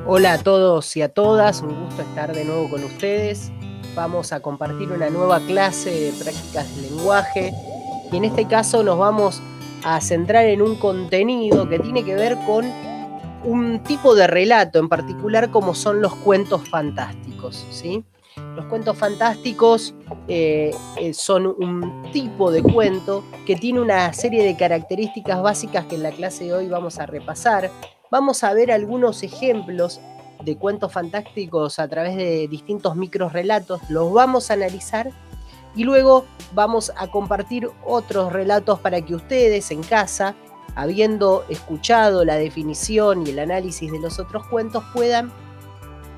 Hola a todos y a todas, un gusto estar de nuevo con ustedes. Vamos a compartir una nueva clase de prácticas de lenguaje y en este caso nos vamos a centrar en un contenido que tiene que ver con un tipo de relato en particular como son los cuentos fantásticos, ¿sí? Los cuentos fantásticos son un tipo de cuento que tiene una serie de características básicas que en la clase de hoy vamos a repasar. Vamos a ver algunos ejemplos de cuentos fantásticos a través de distintos microrelatos, los vamos a analizar y luego vamos a compartir otros relatos para que ustedes en casa, habiendo escuchado la definición y el análisis de los otros cuentos, puedan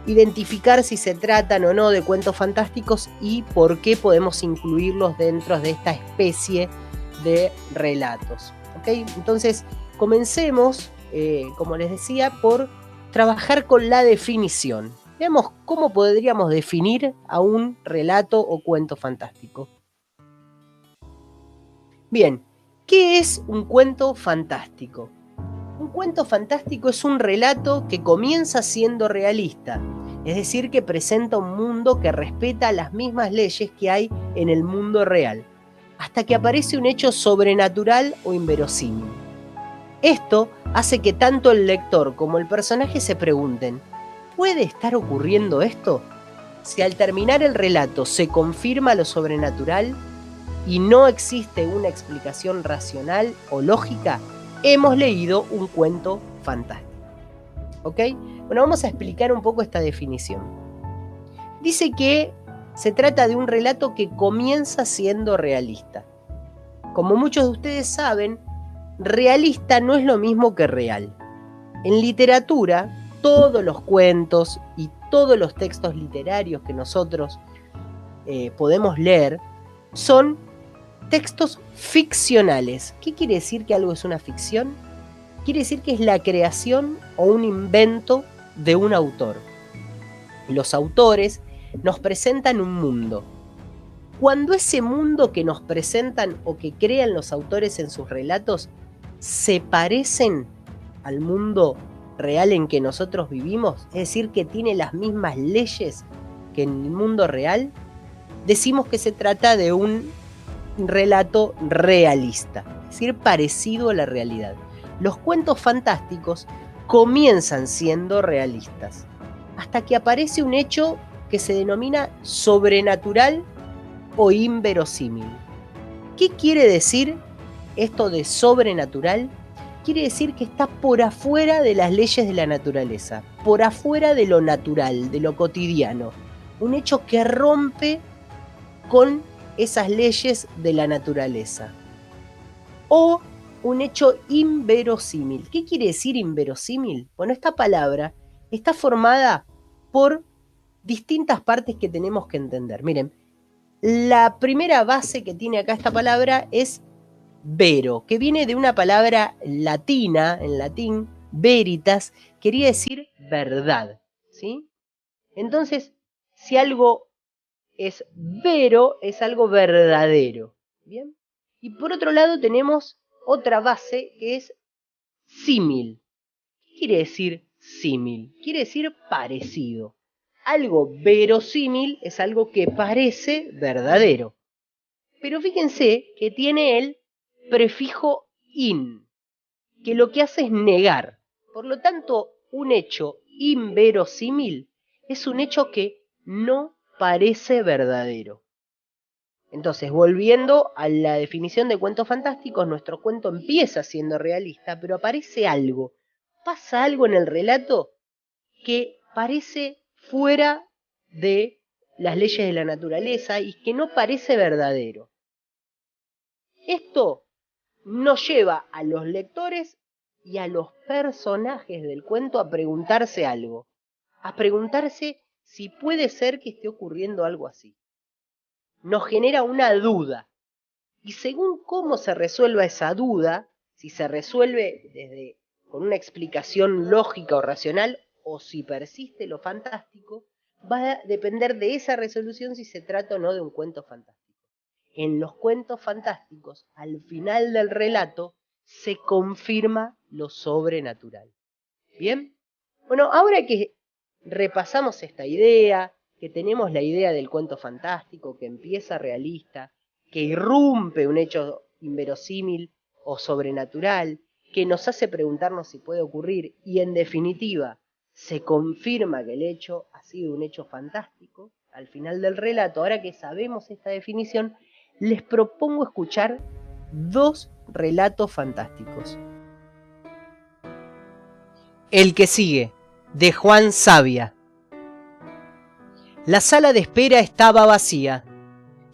identificar si se tratan o no de cuentos fantásticos y por qué podemos incluirlos dentro de esta especie de relatos. ¿Okay? Entonces, comencemos, como les decía, por trabajar con la definición. Veamos cómo podríamos definir a un relato o cuento fantástico. Bien, ¿qué es un cuento fantástico? Un cuento fantástico es un relato que comienza siendo realista, es decir, que presenta un mundo que respeta las mismas leyes que hay en el mundo real, hasta que aparece un hecho sobrenatural o inverosímil. Esto hace que tanto el lector como el personaje se pregunten, ¿puede estar ocurriendo esto? Si al terminar el relato se confirma lo sobrenatural y no existe una explicación racional o lógica, hemos leído un cuento fantástico. ¿Ok? Bueno, vamos a explicar un poco esta definición. Dice que se trata de un relato que comienza siendo realista. Como muchos de ustedes saben, realista no es lo mismo que real. En literatura, todos los cuentos y todos los textos literarios que nosotros podemos leer son textos ficcionales. ¿Qué quiere decir que algo es una ficción? Quiere decir que es la creación o un invento de un autor. Los autores nos presentan un mundo. Cuando ese mundo que nos presentan o que crean los autores en sus relatos se parecen al mundo real en que nosotros vivimos, es decir, que tiene las mismas leyes que en el mundo real, decimos que se trata de un relato realista, es decir, parecido a la realidad. Los cuentos fantásticos comienzan siendo realistas, hasta que aparece un hecho que se denomina sobrenatural o inverosímil. ¿Qué quiere decir esto de sobrenatural? Quiere decir que está por afuera de las leyes de la naturaleza, por afuera de lo natural, de lo cotidiano. Un hecho que rompe con esas leyes de la naturaleza. O un hecho inverosímil. ¿Qué quiere decir inverosímil? Bueno, esta palabra está formada por distintas partes que tenemos que entender. Miren, la primera base que tiene acá esta palabra es vero, que viene de una palabra latina, en latín, veritas, quería decir verdad, ¿sí? Entonces, si algo es vero, es algo verdadero, ¿bien? Y por otro lado tenemos otra base que es símil. ¿Qué quiere decir símil? Quiere decir parecido. Algo verosímil es algo que parece verdadero. Pero fíjense que tiene el prefijo in, que lo que hace es negar. Por lo tanto, un hecho inverosímil es un hecho que no parece verdadero. Entonces, volviendo a la definición de cuentos fantásticos, nuestro cuento empieza siendo realista, pero aparece algo, pasa algo en el relato que parece fuera de las leyes de la naturaleza y que no parece verdadero. Esto nos lleva a los lectores y a los personajes del cuento a preguntarse algo, a preguntarse si puede ser que esté ocurriendo algo así. Nos genera una duda. Y según cómo se resuelva esa duda, si se resuelve con una explicación lógica o racional, o si persiste lo fantástico, va a depender de esa resolución si se trata o no de un cuento fantástico. En los cuentos fantásticos, al final del relato, se confirma lo sobrenatural. ¿Bien? Bueno, ahora que repasamos esta idea, que tenemos la idea del cuento fantástico, que empieza realista, que irrumpe un hecho inverosímil o sobrenatural, que nos hace preguntarnos si puede ocurrir y en definitiva se confirma que el hecho ha sido un hecho fantástico. Al final del relato, ahora que sabemos esta definición, les propongo escuchar 2 relatos fantásticos. El que sigue, de Juan Sabia. La sala de espera estaba vacía.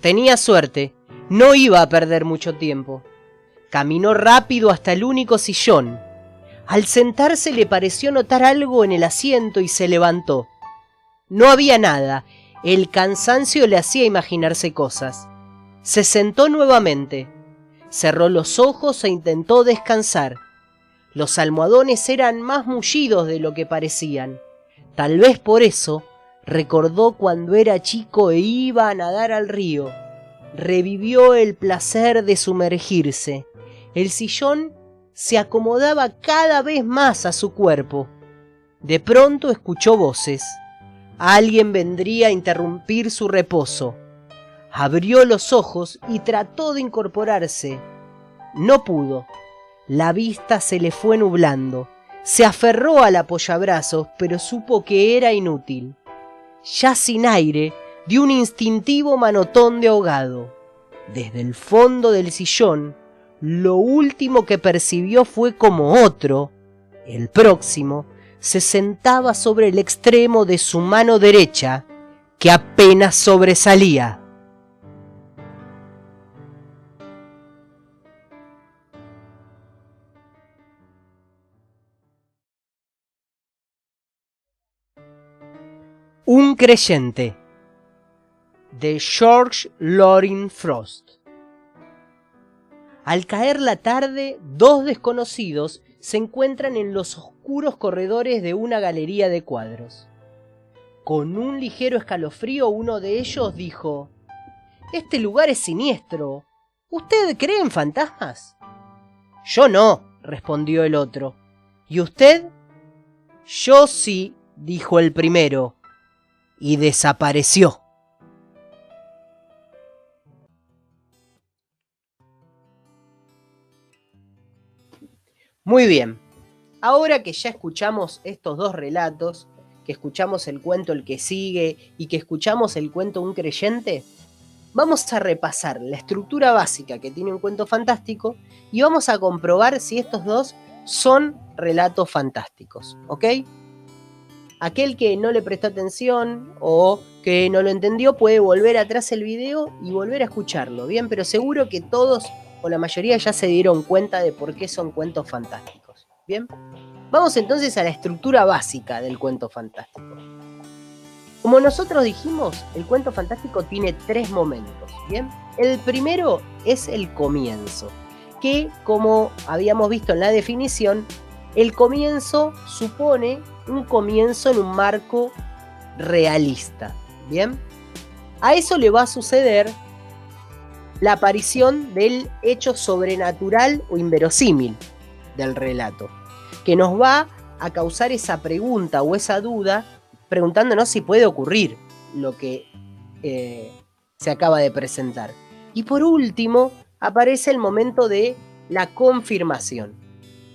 Tenía suerte, no iba a perder mucho tiempo. Caminó rápido hasta el único sillón. Al sentarse le pareció notar algo en el asiento y se levantó. No había nada, el cansancio le hacía imaginarse cosas. Se sentó nuevamente, cerró los ojos e intentó descansar. Los almohadones eran más mullidos de lo que parecían. Tal vez por eso recordó cuando era chico e iba a nadar al río. Revivió el placer de sumergirse. El sillón se acomodaba cada vez más a su cuerpo. De pronto escuchó voces. Alguien vendría a interrumpir su reposo. Abrió los ojos y trató de incorporarse. No pudo. La vista se le fue nublando. Se aferró al apoyabrazos, pero supo que era inútil. Ya sin aire, dio un instintivo manotón de ahogado. Desde el fondo del sillón, lo último que percibió fue como otro, el próximo, se sentaba sobre el extremo de su mano derecha, que apenas sobresalía. Un creyente, de George Loring Frost. Al caer la tarde, 2 desconocidos se encuentran en los oscuros corredores de una galería de cuadros. Con un ligero escalofrío, uno de ellos dijo: «Este lugar es siniestro. ¿Usted cree en fantasmas?» «Yo no», respondió el otro. «¿Y usted?» «Yo sí», dijo el primero, y desapareció. Muy bien, ahora que ya escuchamos estos 2 relatos, que escuchamos el cuento El que sigue y que escuchamos el cuento Un creyente, vamos a repasar la estructura básica que tiene un cuento fantástico y vamos a comprobar si estos 2 son relatos fantásticos, ¿ok? Aquel que no le prestó atención o que no lo entendió puede volver atrás el video y volver a escucharlo, ¿bien? Pero seguro que todos o la mayoría ya se dieron cuenta de por qué son cuentos fantásticos, ¿bien? Vamos entonces a la estructura básica del cuento fantástico. Como nosotros dijimos, el cuento fantástico tiene 3 momentos, ¿bien? El primero es el comienzo, que como habíamos visto en la definición, el comienzo supone un comienzo en un marco realista, ¿bien? A eso le va a suceder la aparición del hecho sobrenatural o inverosímil del relato, que nos va a causar esa pregunta o esa duda, preguntándonos si puede ocurrir lo que se acaba de presentar. Y por último, aparece el momento de la confirmación.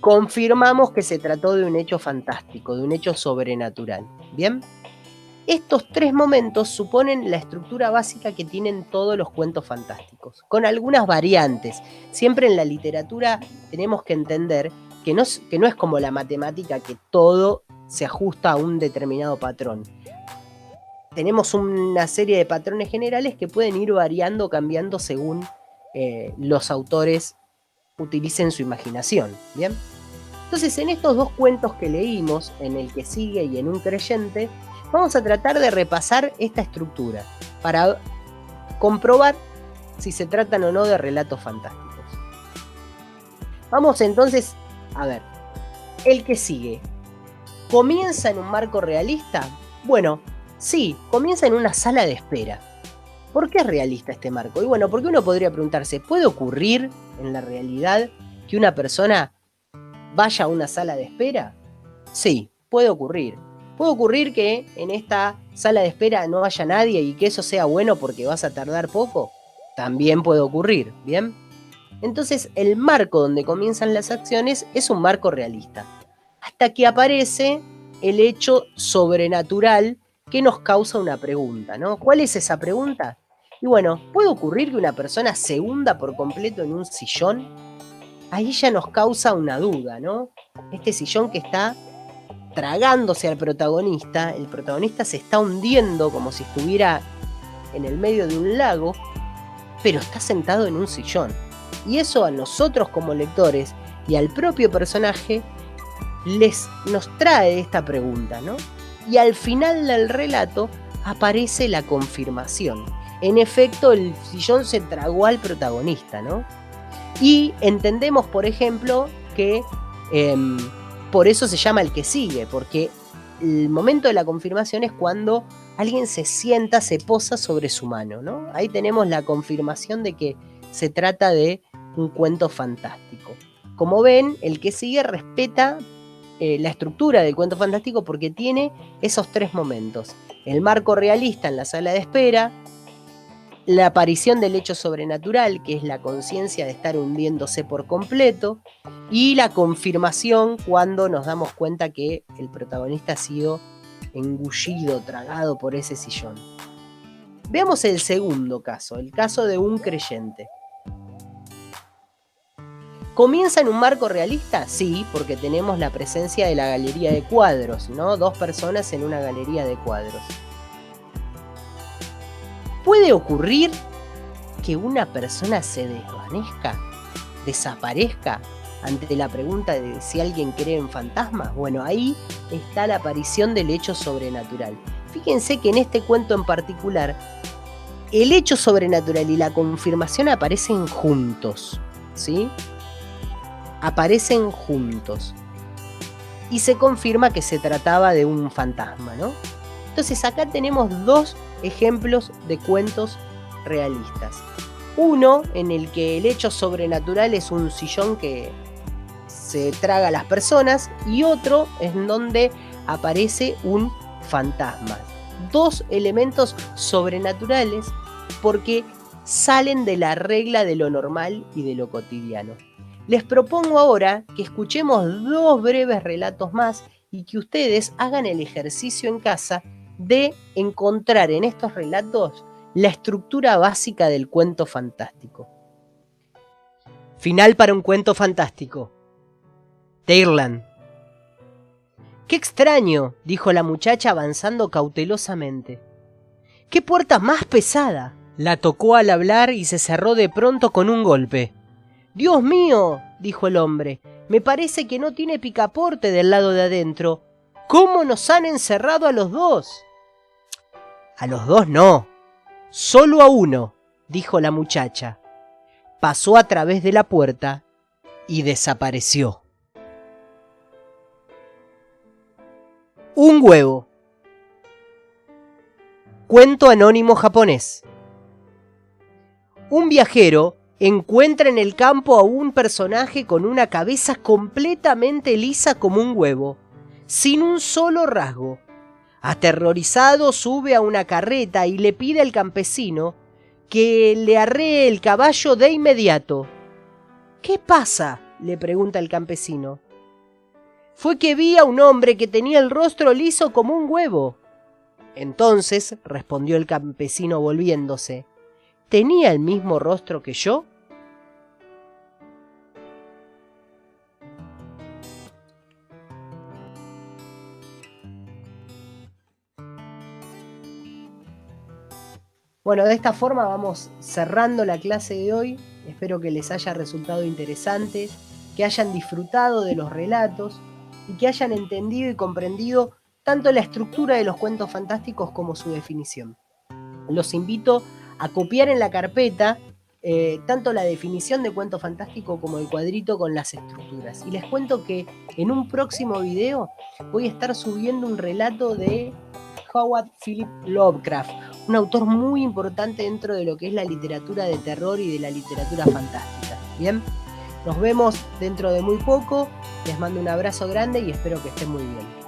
Confirmamos que se trató de un hecho fantástico, de un hecho sobrenatural. ¿Bien? Estos 3 momentos suponen la estructura básica que tienen todos los cuentos fantásticos, con algunas variantes. Siempre en la literatura tenemos que entender que no es como la matemática, que todo se ajusta a un determinado patrón. Tenemos una serie de patrones generales que pueden ir variando, cambiando según los autores utilicen su imaginación, ¿bien? Entonces, en estos 2 cuentos que leímos, en El que sigue y en Un creyente, vamos a tratar de repasar esta estructura para comprobar si se tratan o no de relatos fantásticos. Vamos entonces a ver. El que sigue, ¿comienza en un marco realista? Bueno, sí, comienza en una sala de espera. ¿Por qué es realista este marco? Y bueno, porque uno podría preguntarse, ¿puede ocurrir en la realidad que una persona vaya a una sala de espera? Sí, puede ocurrir. Puede ocurrir que en esta sala de espera no haya nadie y que eso sea bueno porque vas a tardar poco. También puede ocurrir, ¿bien? Entonces el marco donde comienzan las acciones es un marco realista, hasta que aparece el hecho sobrenatural que nos causa una pregunta, ¿no? ¿Cuál es esa pregunta? Y bueno, ¿puede ocurrir que una persona se hunda por completo en un sillón? Ahí ya nos causa una duda, ¿no? Este sillón que está tragándose al protagonista, el protagonista se está hundiendo como si estuviera en el medio de un lago, pero está sentado en un sillón. Y eso a nosotros como lectores y al propio personaje nos trae esta pregunta, ¿no? Y al final del relato aparece la confirmación. En efecto, el sillón se tragó al protagonista, ¿no? Y entendemos, por ejemplo, que por eso se llama el que sigue, porque el momento de la confirmación es cuando alguien se sienta, se posa sobre su mano, ¿no? Ahí tenemos la confirmación de que se trata de un cuento fantástico. Como ven, el que sigue respeta la estructura del cuento fantástico porque tiene esos tres momentos. El marco realista en la sala de espera, la aparición del hecho sobrenatural, que es la conciencia de estar hundiéndose por completo, y la confirmación cuando nos damos cuenta que el protagonista ha sido engullido, tragado por ese sillón. Veamos el segundo caso, el caso de un creyente. ¿Comienza en un marco realista? Sí, porque tenemos la presencia de la galería de cuadros, ¿no? Dos personas en una galería de cuadros. ¿Puede ocurrir que una persona se desvanezca, desaparezca ante la pregunta de si alguien cree en fantasmas? Bueno, ahí está la aparición del hecho sobrenatural. Fíjense que en este cuento en particular, el hecho sobrenatural y la confirmación aparecen juntos, ¿sí? Aparecen juntos. Y se confirma que se trataba de un fantasma, ¿no? Entonces acá tenemos dos ejemplos de cuentos realistas. Uno en el que el hecho sobrenatural es un sillón que se traga a las personas, y otro en donde aparece un fantasma. Dos elementos sobrenaturales porque salen de la regla de lo normal y de lo cotidiano. Les propongo ahora que escuchemos dos breves relatos más y que ustedes hagan el ejercicio en casa de encontrar en estos relatos la estructura básica del cuento fantástico. Final para un cuento fantástico. De Ireland. ¡Qué extraño!, dijo la muchacha avanzando cautelosamente. ¡Qué puerta más pesada! La tocó al hablar y se cerró de pronto con un golpe. ¡Dios mío!, dijo el hombre, me parece que no tiene picaporte del lado de adentro. ¿Cómo nos han encerrado a los dos? A los dos no, solo a uno, dijo la muchacha. Pasó a través de la puerta y desapareció. Un huevo. Cuento anónimo japonés. Un viajero encuentra en el campo a un personaje con una cabeza completamente lisa como un huevo, sin un solo rasgo. Aterrorizado sube a una carreta y le pide al campesino que le arree el caballo de inmediato. ¿Qué pasa?, le pregunta el campesino. Fue que vi a un hombre que tenía el rostro liso como un huevo. Entonces, respondió el campesino volviéndose, ¿tenía el mismo rostro que yo? Bueno, de esta forma vamos cerrando la clase de hoy. Espero que les haya resultado interesante, que hayan disfrutado de los relatos y que hayan entendido y comprendido tanto la estructura de los cuentos fantásticos como su definición. Los invito a copiar en la carpeta tanto la definición de cuento fantástico como el cuadrito con las estructuras. Y les cuento que en un próximo video voy a estar subiendo un relato de Howard Philip Lovecraft, un autor muy importante dentro de lo que es la literatura de terror y de la literatura fantástica. Bien, nos vemos dentro de muy poco, les mando un abrazo grande y espero que estén muy bien.